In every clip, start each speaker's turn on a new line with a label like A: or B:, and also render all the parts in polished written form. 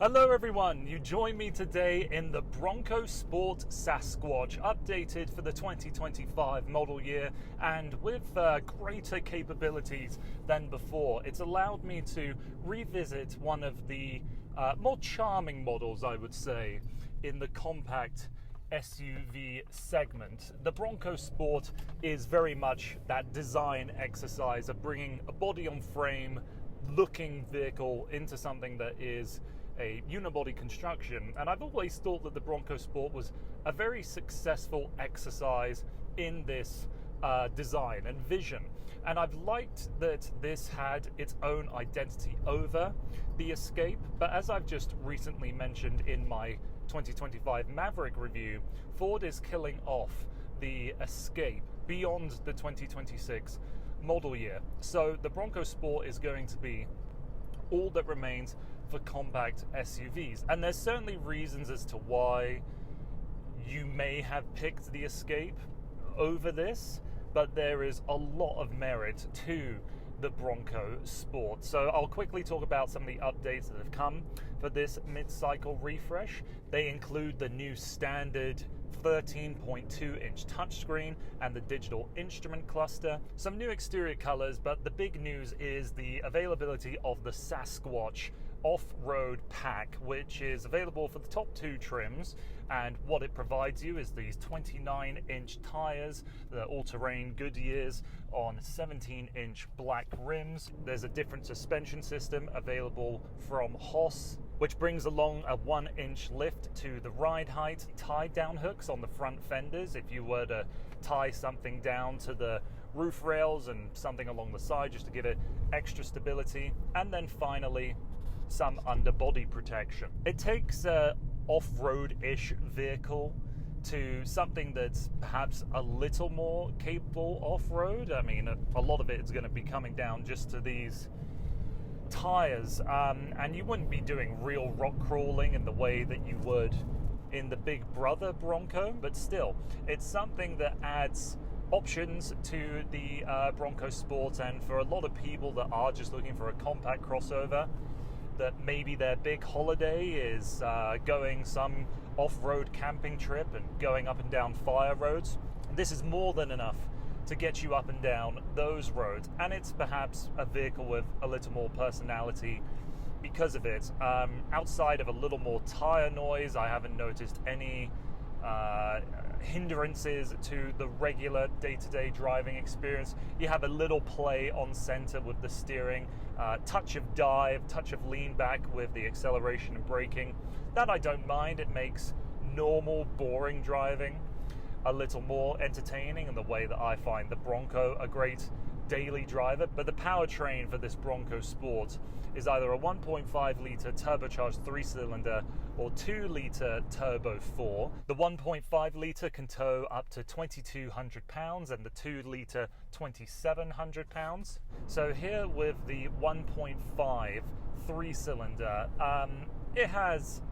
A: Hello everyone, you join me today in the Bronco Sport Sasquatch, updated for the 2025 model year and with greater capabilities than before. It's allowed me to revisit one of the more charming models, I would say, in the compact SUV segment. The Bronco Sport is very much that design exercise of bringing a body-on-frame looking vehicle into something that is a unibody construction, and I've always thought that the Bronco Sport was a very successful exercise in this design and vision, and I've liked that this had its own identity over the Escape. But as I've just recently mentioned in my 2025 Maverick review, Ford is killing off the Escape beyond the 2026 model year, so the Bronco Sport is going to be all that remains for compact SUVs. And there's certainly reasons as to why you may have picked the Escape over this, but there is a lot of merit to the Bronco Sport. So I'll quickly talk about some of the updates that have come for this mid-cycle refresh. They include the new standard 13.2-inch touchscreen and the digital instrument cluster, some new exterior colors, but the big news is the availability of the Sasquatch off-road pack, which is available for the top two trims. And what it provides you is these 29-inch tires, the all-terrain Goodyears on 17-inch black rims. There's a different suspension system available from Hoss, which brings along a 1-inch lift to the ride height, tie-down hooks on the front fenders if you were to tie something down to the roof rails and something along the side just to give it extra stability, and then finally some underbody protection. It takes a off-road-ish vehicle to something that's perhaps a little more capable off-road. I mean, a lot of it is going to be coming down just to these tires, and you wouldn't be doing real rock crawling in the way that you would in the Big Brother Bronco, but still, it's something that adds options to the Bronco Sport. And for a lot of people that are just looking for a compact crossover, that maybe their big holiday is going some off-road camping trip and going up and down fire roads, this is more than enough to get you up and down those roads. And it's perhaps a vehicle with a little more personality because of it. Outside of a little more tire noise, I haven't noticed any hindrances to the regular day-to-day driving experience. You have a little play on center with the steering, touch of dive, touch of lean back with the acceleration and braking. That I don't mind. It makes normal, boring driving a little more entertaining in the way that I find the Bronco a great daily driver. But the powertrain for this Bronco Sport is either a 1.5-litre turbocharged 3-cylinder or 2-litre turbo 4. The 1.5-litre can tow up to 2,200 pounds and the 2-litre 2,700 pounds. So here with the 1.5 3-cylinder, it has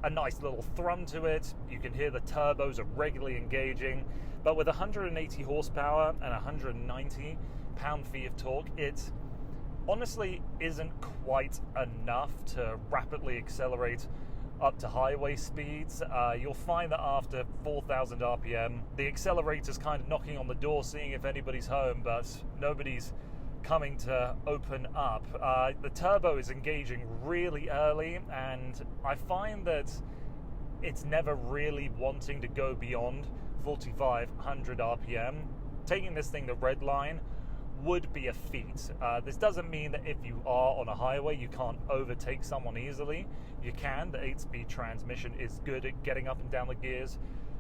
A: a nice little thrum to it. You can hear the turbos are regularly engaging, but with 180 horsepower and 190 pound-feet of torque, it honestly isn't quite enough to rapidly accelerate up to highway speeds. You'll find that after 4,000 RPM, the accelerator's kind of knocking on the door, seeing if anybody's home, but nobody's coming to open up. The turbo is engaging really early, and I find that it's never really wanting to go beyond 4,500 RPM. Taking this thing to red line would be a feat. This doesn't mean that if you are on a highway you can't overtake someone easily. You can. The 8-speed transmission is good at getting up and down the gears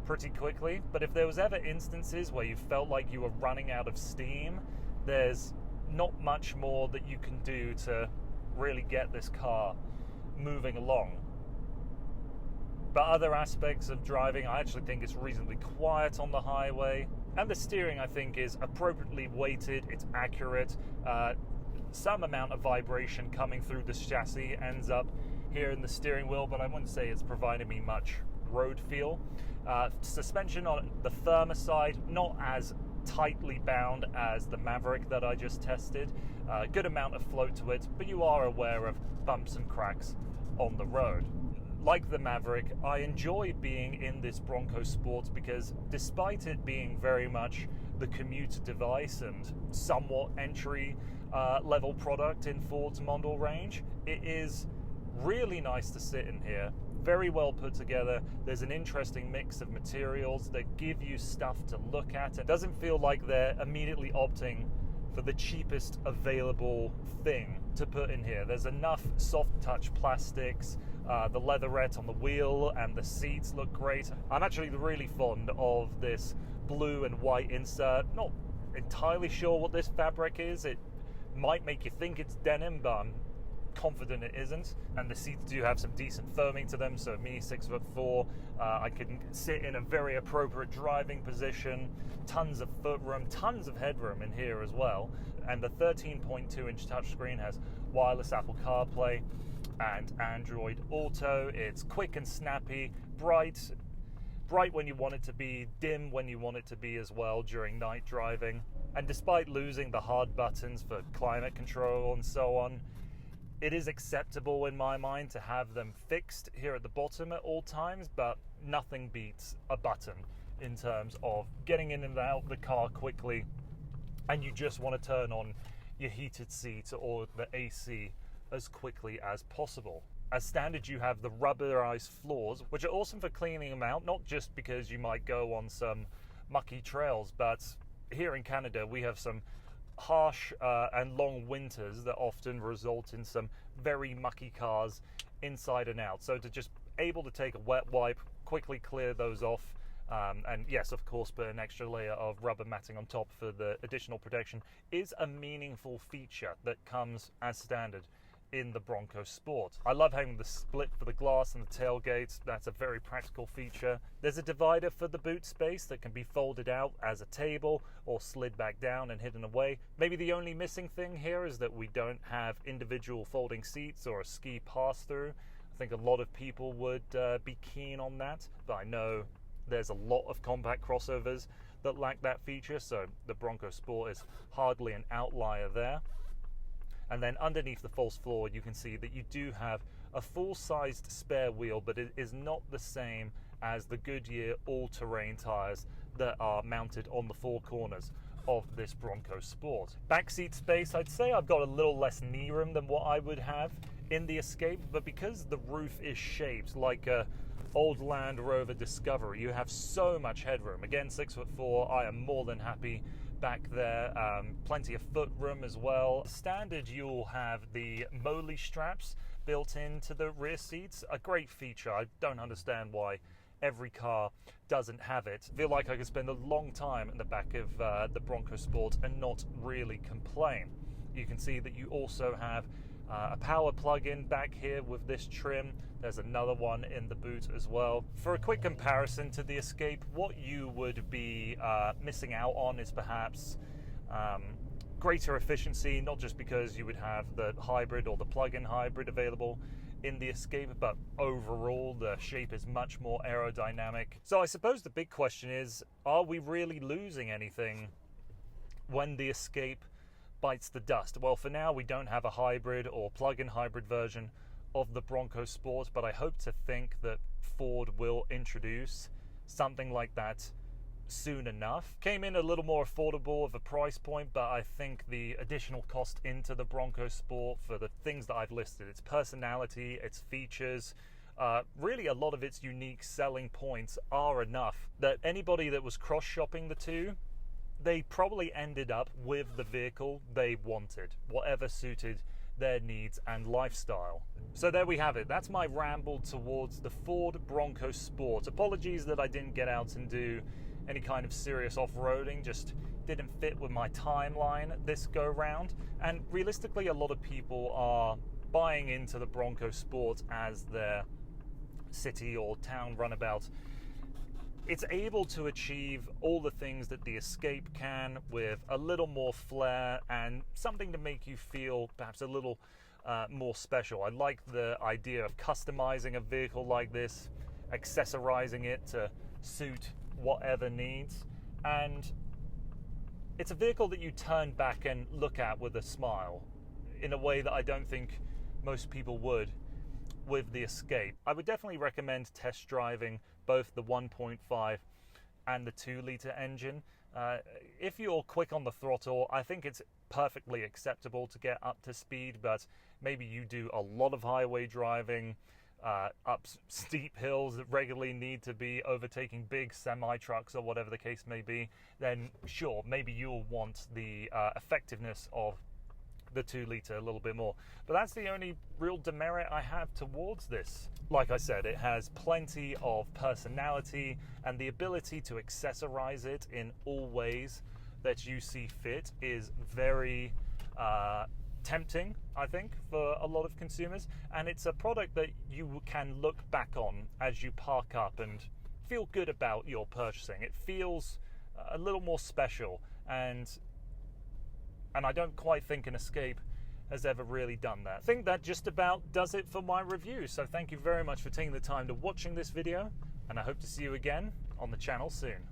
A: pretty quickly, but if there was ever instances where you felt like you were running out of steam, there's not much more that you can do to really get this car moving along. But other aspects of driving, I actually think it's reasonably quiet on the highway, and the steering I think is appropriately weighted, it's accurate. Some amount of vibration coming through the chassis ends up here in the steering wheel, but I wouldn't say it's providing me much road feel. Suspension on the firmer side, not as tightly bound as the Maverick that I just tested. Good amount of float to it, but you are aware of bumps and cracks on the road. Like the Maverick, I enjoy being in this Bronco Sport because despite it being very much the commuter device and somewhat entry level product in Ford's model range, it is really nice to sit in here. Very well put together. There's an interesting mix of materials that give you stuff to look at. It doesn't feel like they're immediately opting for the cheapest available thing to put in here. There's enough soft touch plastics. The leatherette on the wheel and the seats look great. I'm actually really fond of this blue and white insert. Not entirely sure what this fabric is. It might make you think it's denim, but I'm confident it isn't. And the seats do have some decent firming to them, so me, 6'4", I can sit in a very appropriate driving position. Tons of footroom, tons of headroom in here as well. And the 13.2-inch touchscreen has wireless Apple CarPlay and Android Auto. It's quick and snappy, bright when you want it to be, dim when you want it to be as well during night driving. And despite losing the hard buttons for climate control and so on, it is acceptable in my mind to have them fixed here at the bottom at all times, but nothing beats a button in terms of getting in and out of the car quickly, and you just want to turn on your heated seats or the AC as quickly as possible. As standard, you have the rubberized floors, which are awesome for cleaning them out, not just because you might go on some mucky trails, but here in Canada we have some harsh and long winters that often result in some very mucky cars inside and out. So to just able to take a wet wipe, quickly clear those off, and yes, of course, put an extra layer of rubber matting on top for the additional protection is a meaningful feature that comes as standard in the Bronco Sport. I love having the split for the glass and the tailgates. That's a very practical feature. There's a divider for the boot space that can be folded out as a table or slid back down and hidden away. Maybe the only missing thing here is that we don't have individual folding seats or a ski pass-through. I think a lot of people would be keen on that, but I know there's a lot of compact crossovers that lack that feature, so the Bronco Sport is hardly an outlier there. And then underneath the false floor, you can see that you do have a full-sized spare wheel, but it is not the same as the Goodyear all-terrain tires that are mounted on the four corners of this Bronco Sport. Backseat space, I'd say I've got a little less knee room than what I would have in the Escape, but because the roof is shaped like a old Land Rover Discovery, you have so much headroom. Again, 6'4", I am more than happy back there. Plenty of foot room as well. Standard, you'll have the Moley straps built into the rear seats. A great feature. I don't understand why every car doesn't have it. I feel like I could spend a long time in the back of the Bronco Sport and not really complain. You can see that you also have a power plug-in back here with this trim. There's another one in the boot as well. For a quick comparison to the Escape, what you would be missing out on is perhaps greater efficiency, not just because you would have the hybrid or the plug-in hybrid available in the Escape, but overall the shape is much more aerodynamic. So I suppose the big question is, are we really losing anything when the Escape bites the dust? Well, for now we don't have a hybrid or plug-in hybrid version of the Bronco Sport, but I hope to think that Ford will introduce something like that soon enough. Came in a little more affordable of a price point, but I think the additional cost into the Bronco Sport for the things that I've listed, its personality, its features, really a lot of its unique selling points are enough that anybody that was cross-shopping the two, they probably ended up with the vehicle they wanted, whatever suited their needs and lifestyle. So there we have it. That's my ramble towards the Ford Bronco Sport. Apologies that I didn't get out and do any kind of serious off-roading, just didn't fit with my timeline this go round. And realistically, a lot of people are buying into the Bronco Sport as their city or town runabout. It's able to achieve all the things that the Escape can with a little more flair and something to make you feel perhaps a little more special. I like the idea of customizing a vehicle like this, accessorizing it to suit whatever needs, and it's a vehicle that you turn back and look at with a smile in a way that I don't think most people would with the Escape. I would definitely recommend test driving both the 1.5 and the 2-litre engine. If you're quick on the throttle, I think it's perfectly acceptable to get up to speed, but maybe you do a lot of highway driving, up steep hills that regularly need to be overtaking big semi-trucks or whatever the case may be, then sure, maybe you'll want the effectiveness of the 2-litre a little bit more. But that's the only real demerit I have towards this. Like I said, it has plenty of personality and the ability to accessorize it in all ways that you see fit is very tempting, I think, for a lot of consumers. And it's a product that you can look back on as you park up and feel good about your purchasing. It feels a little more special, and I don't quite think an Escape has ever really done that. I think that just about does it for my review. So thank you very much for taking the time to watching this video, and I hope to see you again on the channel soon.